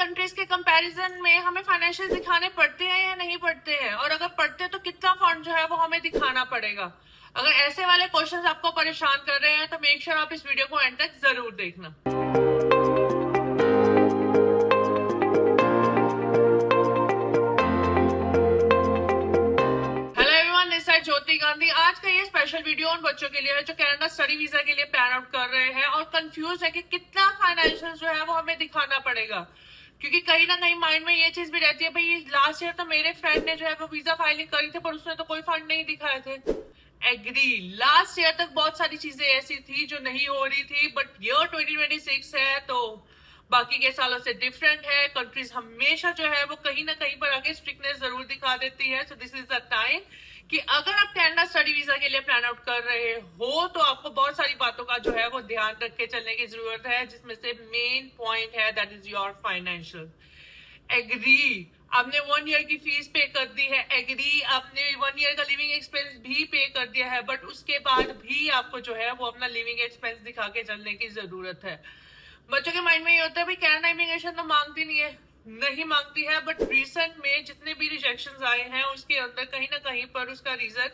Countries के comparison में हमें फाइनेंशियल दिखाने पड़ते हैं या नहीं पड़ते हैं, और अगर पड़ते हैं तो कितना फंड जो है वो हमें दिखाना पड़ेगा। अगर ऐसे वाले क्वेश्चंस आपको परेशान कर रहे हैं तो मेक श्योर आप इस वीडियो को एंड तक जरूर देखना। ज्योति गांधी। आज का ये स्पेशल वीडियो उन बच्चों के लिए है जो कनाडा स्टडी वीजा के लिए प्लान आउट कर रहे हैं और कंफ्यूज है कि कितना फाइनेंशियल जो है वो हमें दिखाना पड़ेगा, क्योंकि कहीं ना कहीं माइंड में ये चीज भी रहती है, भाई लास्ट ईयर तो मेरे फ्रेंड ने जो है वो वीजा फाइलिंग करी थी पर उसने तो कोई फंड नहीं दिखाए थे। एग्री, लास्ट ईयर तक बहुत सारी चीजें ऐसी थी जो नहीं हो रही थी, बट ईयर 2026 है तो बाकी के सालों से डिफरेंट है। कंट्रीज हमेशा जो है वो कहीं ना कहीं पर आगे स्ट्रिक्टनेस जरूर दिखा देती है। So this is the time कि अगर आप कनाडा स्टडी वीजा के लिए प्लान आउट कर रहे हो तो आपको बहुत सारी बातों का जो है वो ध्यान रख के चलने की जरूरत है, जिसमें से मेन पॉइंट है that is your financial. Agree, आपने 1 ईयर की फीस पे कर दी है, एग्री आपने 1 ईयर का लिविंग एक्सपेंस भी पे कर दिया है, बट उसके बाद भी आपको जो है वो अपना लिविंग एक्सपेंस दिखा के चलने की जरूरत है। बच्चों के माइंड में ये होता है भाई कनाडा इमिग्रेशन तो मांगती नहीं मांगती है, बट रिसेंट में जितने भी रिजेक्शंस आए हैं उसके अंदर कहीं ना कहीं पर उसका रीजन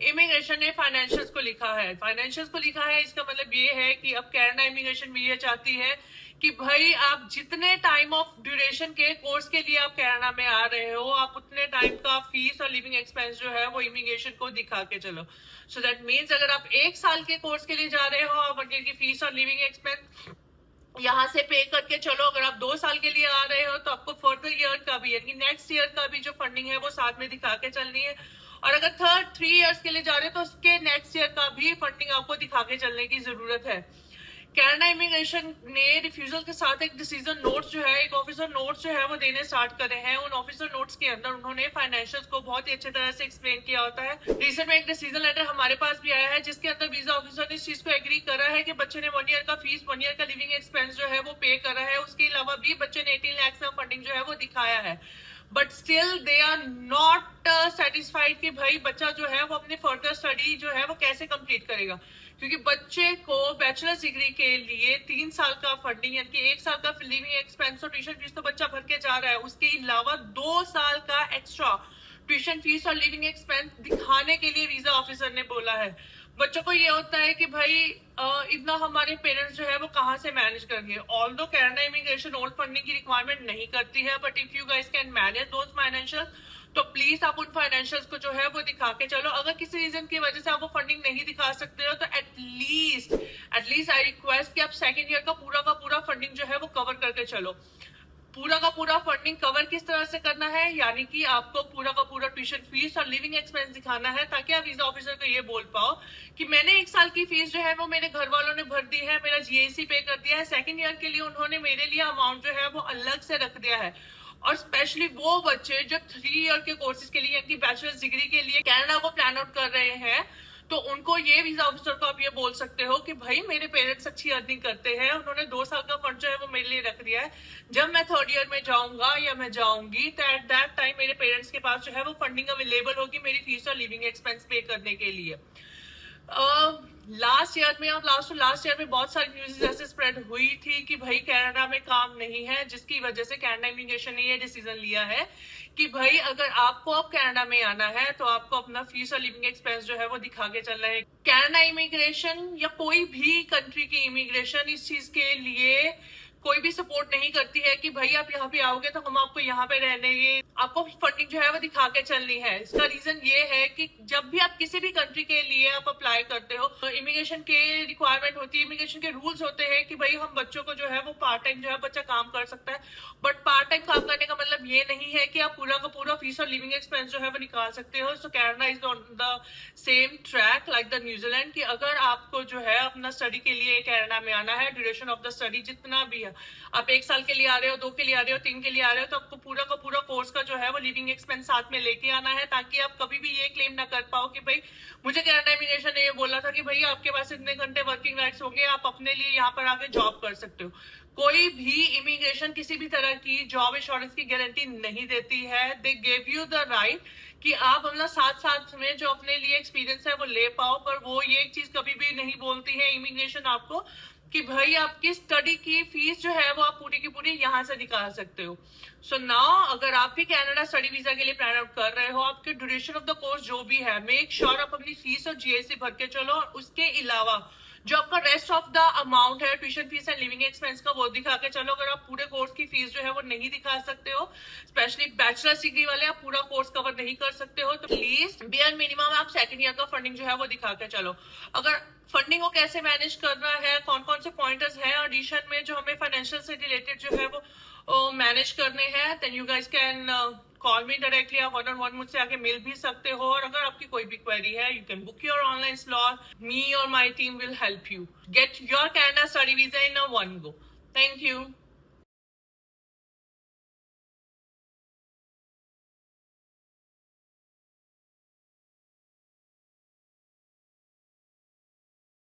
इमिग्रेशन ने फाइनेंशियल्स को लिखा है। फाइनेंशियल्स को लिखा है इसका मतलब ये है कि अब कनाडा इमिग्रेशन भी ये चाहती है कि भाई आप जितने टाइम ऑफ ड्यूरेशन के कोर्स के लिए आप कनाडा में आ रहे हो आप उतने टाइम का फीस और लिविंग एक्सपेंस जो है वो इमिग्रेशन को दिखा के चलो। सो दैट मीन्स अगर आप 1 साल के कोर्स के लिए जा रहे हो और 1 ईयर की फीस और लिविंग एक्सपेंस यहाँ से पे करके चलो, अगर आप 2 साल के लिए आ रहे हो तो आपको फर्दर ईयर का भी यानी नेक्स्ट ईयर का भी जो फंडिंग है वो साथ में दिखा के चलनी है, और अगर 3 इयर्स के लिए जा रहे हो तो उसके नेक्स्ट ईयर का भी फंडिंग आपको दिखा के चलने की जरूरत है। कनाडा इमिग्रेशन ने रिफ्यूजल के साथ एक डिसीजन नोट्स जो है, एक ऑफिसर नोट्स जो है वो देने स्टार्ट करे हैं। उन ऑफिसर नोट्स के अंदर उन्होंने फाइनेंशियल्स को बहुत ही अच्छे तरह से एक्सप्लेन किया होता है। रिसेंट में एक डिसीजन लेटर हमारे पास भी आया है जिसके अंदर वीजा ऑफिसर ने इस चीज को एग्री करा है कि बच्चे ने 1 ईयर का फीस 1 ईयर का लिविंग एक्सपेंस जो है वो पे करा है, उसके अलावा भी बच्चे ने 18 लाख का फंडिंग जो है वो दिखाया है, but still they are not satisfied कि भाई बच्चा जो है वो अपनी फर्दर स्टडी जो है वो कैसे कंप्लीट करेगा, क्योंकि बच्चे को बैचलर्स डिग्री के लिए 3 साल का फंडिंग यानी कि 1 साल का लिविंग एक्सपेंस और ट्यूशन फीस तो बच्चा भर के जा रहा है, उसके अलावा 2 साल का एक्स्ट्रा ट्यूशन फीस और लिविंग एक्सपेंस दिखाने के लिए वीजा ऑफिसर ने बोला है। बच्चों को ये होता है कि भाई इतना हमारे पेरेंट्स जो है वो कहाँ से मैनेज करेंगे। Although Canada immigration old funding की रिक्वायरमेंट नहीं करती है, but if you guys can manage those financial तो प्लीज आप उन फाइनेंशियल्स को जो है वो दिखा के चलो। अगर किसी रीजन की वजह से आप वो फंडिंग नहीं दिखा सकते हो तो एटलीस्ट आई रिक्वेस्ट कि आप 2nd ईयर का पूरा फंडिंग जो है वो कवर करके चलो। पूरा का पूरा फंडिंग कवर किस तरह से करना है, यानी कि आपको पूरा का पूरा ट्यूशन फीस और लिविंग एक्सपेंस दिखाना है ताकि आप वीजा ऑफिसर को ये बोल पाओ कि मैंने 1 साल की फीस जो है वो मेरे घर वालों ने भर दी है, मेरा जीएसी पे कर दिया है, 2nd ईयर के लिए उन्होंने मेरे लिए अमाउंट जो है वो अलग से रख दिया है। और स्पेशली वो बच्चे जो 3 ईयर के कोर्सेज के लिए यानी बैचलर्स डिग्री के लिए कनाडा को प्लान आउट कर रहे हैं, तो उनको ये वीजा ऑफिसर को आप ये बोल सकते हो कि भाई मेरे पेरेंट्स अच्छी अर्निंग करते हैं, उन्होंने 2 साल का फंड जो है वो मेरे लिए रख दिया है, जब मैं 3rd ईयर में जाऊंगा या मैं जाऊंगी तो एट दैट टाइम मेरे पेरेंट्स के पास जो है वो फंडिंग अवेलेबल होगी मेरी फीस और लिविंग एक्सपेंस पे करने के लिए। लास्ट ईयर में और लास्ट ईयर में बहुत सारी न्यूज़ ऐसे स्प्रेड हुई थी कि भाई कनाडा में काम नहीं है, जिसकी वजह से कनाडा इमिग्रेशन ने ये डिसीजन लिया है कि भाई अगर आपको अब कनाडा में आना है तो आपको अपना फीस और लिविंग एक्सपेंस जो है वो दिखा के चलना है। कनाडा इमिग्रेशन या कोई भी कंट्री की इमिग्रेशन इस चीज के लिए कोई भी सपोर्ट नहीं करती है कि भाई आप यहाँ पे आओगे तो हम आपको यहाँ पे रहने आपको फंडिंग जो है वो दिखा के चलनी है। इसका रीजन ये है कि जब भी आप किसी भी कंट्री के लिए आप अप्लाई करते हो तो इमिग्रेशन के रिक्वायरमेंट होती है, इमिग्रेशन के रूल्स होते हैं कि भाई हम बच्चों को जो है वो पार्ट टाइम जो है बच्चा काम कर सकता है, बट पार्ट टाइम काम करने का मतलब ये नहीं है कि आप पूरा का पूरा फीस और लिविंग एक्सपेंस जो है वो निकाल सकते हो। सो Canada is on the same track like the New Zealand कि अगर आपको जो है अपना स्टडी के लिए कनाडा में आना है, ड्यूरेशन ऑफ द स्टडी जितना भी है, आप 1 साल के लिए आ रहे हो, 2 के लिए आ रहे हो, 3 के लिए आ रहे हो, तो आपको पूरा का पूरा कोर्स का जो है वो लिविंग एक्सपेंस साथ में लेके आना है, ताकि आप कभी भी ये क्लेम ना कर पाओ कि भाई मुझे कनाडा इमिग्रेशन ने ये बोला था कि भाई आपके पास इतने घंटे वर्किंग राइट्स होंगे, आप अपने लिए यहाँ पर आके जॉब कर सकते हो। कोई भी इमिग्रेशन किसी भी तरह की जॉब इंश्योरेंस की गारंटी नहीं देती है। They give you the right कि आप अपना साथ में जो अपने लिए एक्सपीरियंस है वो ले पाओ, पर वो ये चीज कभी भी नहीं बोलती है इमिग्रेशन आपको कि भाई आपकी स्टडी की फीस जो है वो आप पूरी की पूरी मुझे यहाँ से दिखा सकते हो। सो नाउ अगर आप भी कनाडा स्टडी वीजा के लिए प्लान आउट कर रहे हो, आपके ड्यूरेशन ऑफ द कोर्स जो भी है, मेक श्योर आप अपनी फीस और जीएसटी भर के चलो, और उसके अलावा जो आपका रेस्ट ऑफ द अमाउंट है, tuition fees and living expense का, वो दिखा के चलो। अगर आप पूरे कोर्स की फीस जो है वो नहीं दिखा सकते हो, स्पेशली बैचलर्स डिग्री वाले, आप पूरा कोर्स कवर नहीं कर सकते हो, तो प्लीज बेयर मिनिमम आप सेकंड ईयर का फंडिंग जो है वो दिखा के चलो। अगर फंडिंग को कैसे मैनेज करना है, कौन कौन से पॉइंटर्स हैं ऑडिशन में जो हमें फाइनेंशियल से रिलेटेड जो है वो मैनेज करने हैं, then you guys can call me directly. आप 1-on-1 मुझसे आके मिल भी सकते हो, और अगर आपकी कोई भी क्वेरी है, you can book your online slot, me और my team will help you get your Canada study visa in a one go. Thank you.